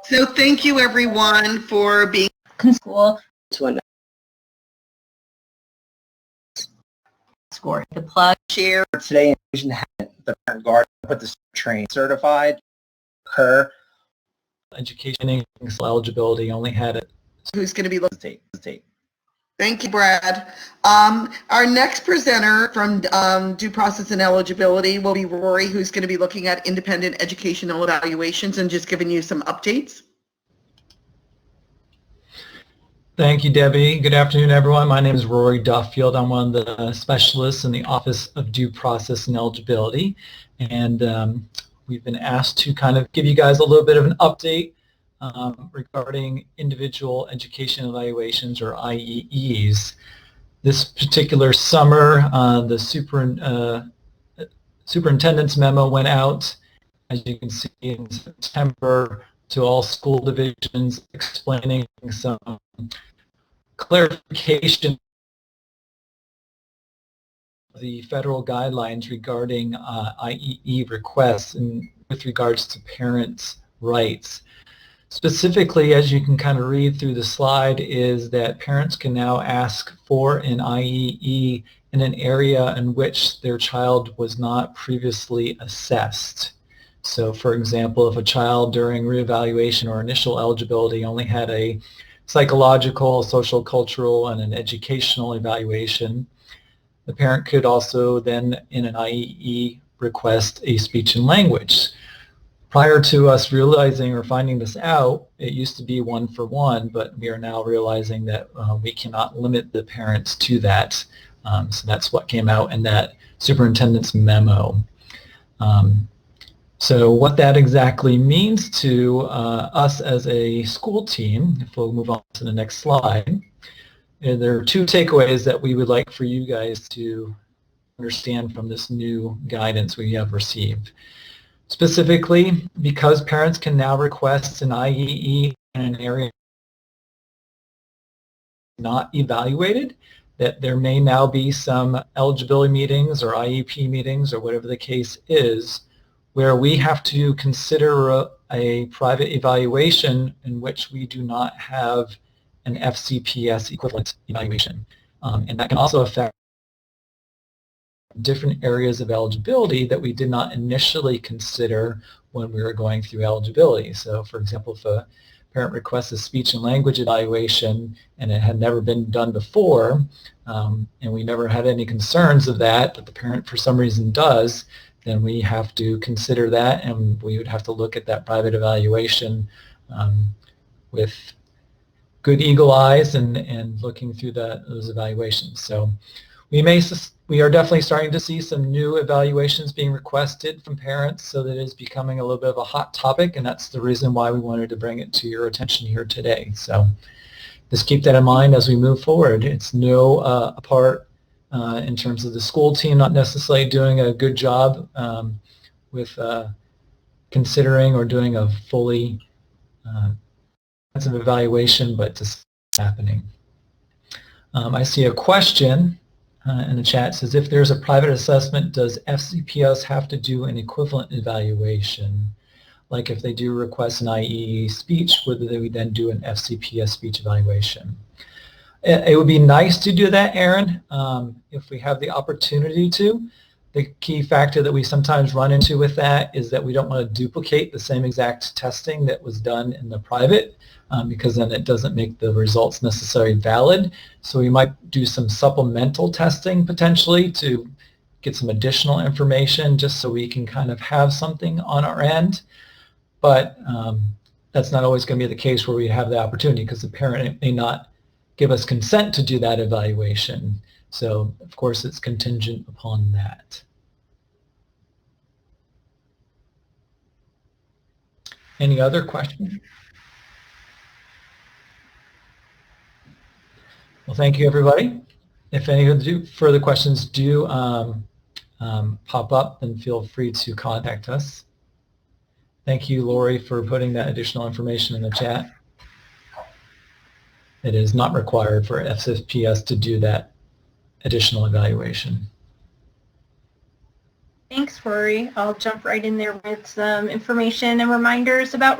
So thank you everyone for being in school. Score The plug. Share. today in the parent guard put the train certified her education eligibility only had it. Who's going to be looking? Hesitate. Thank you, Brad. Our next presenter from Due Process and Eligibility will be Rory, who's going to be looking at independent educational evaluations and just giving you some updates. Thank you, Debbie. Good afternoon, everyone. My name is Rory Duffield. I'm one of the specialists in the Office of Due Process and Eligibility, and we've been asked to kind of give you guys a little bit of an update regarding individual education evaluations, or IEEs. This particular summer, the superintendent's memo went out, as you can see, in September, to all school divisions, explaining some clarification of the federal guidelines regarding IEE requests and with regards to parents' rights. Specifically, as you can kind of read through the slide, is that parents can now ask for an IEE in an area in which their child was not previously assessed. So, for example, if a child during reevaluation or initial eligibility only had a psychological, social, cultural, and an educational evaluation, the parent could also then, in an IEE, request a speech and language. Prior to us realizing or finding this out, it used to be 1-for-1, but we are now realizing that we cannot limit the parents to that. So that's what came out in that superintendent's memo. So what that exactly means to us as a school team, if we'll move on to the next slide, there are two takeaways that we would like for you guys to understand from this new guidance we have received. Specifically, because parents can now request an IEE in an area not evaluated, that there may now be some eligibility meetings or IEP meetings or whatever the case is, where we have to consider a private evaluation in which we do not have an FCPS equivalent evaluation. And that can also affect different areas of eligibility that we did not initially consider when we were going through eligibility. So, for example, if a parent requests a speech and language evaluation and it had never been done before, and we never had any concerns of that, but the parent for some reason does, then we have to consider that, and we would have to look at that private evaluation with good eagle eyes and looking through those evaluations. So we are definitely starting to see some new evaluations being requested from parents, so that it's becoming a little bit of a hot topic, and that's the reason why we wanted to bring it to your attention here today. So just keep that in mind as we move forward. It's no part in terms of the school team not necessarily doing a good job with considering or doing a fully comprehensive evaluation, but just happening. I see a question in the chat. Says, if there's a private assessment, does FCPS have to do an equivalent evaluation? Like if they do request an IEE speech, whether they would then do an FCPS speech evaluation? It would be nice to do that, Aaron, if we have the opportunity to. The key factor that we sometimes run into with that is that we don't want to duplicate the same exact testing that was done in the private, because then it doesn't make the results necessarily valid. So we might do some supplemental testing potentially to get some additional information just so we can kind of have something on our end. But that's not always going to be the case where we have the opportunity, because the parent may not give us consent to do that evaluation. So of course it's contingent upon that. Any other questions? Well, thank you, everybody. If any further questions do pop up, then feel free to contact us. Thank you, Lori, for putting that additional information in the chat. It is not required for FCPS to do that additional evaluation. Thanks, Rory. I'll jump right in there with some information and reminders about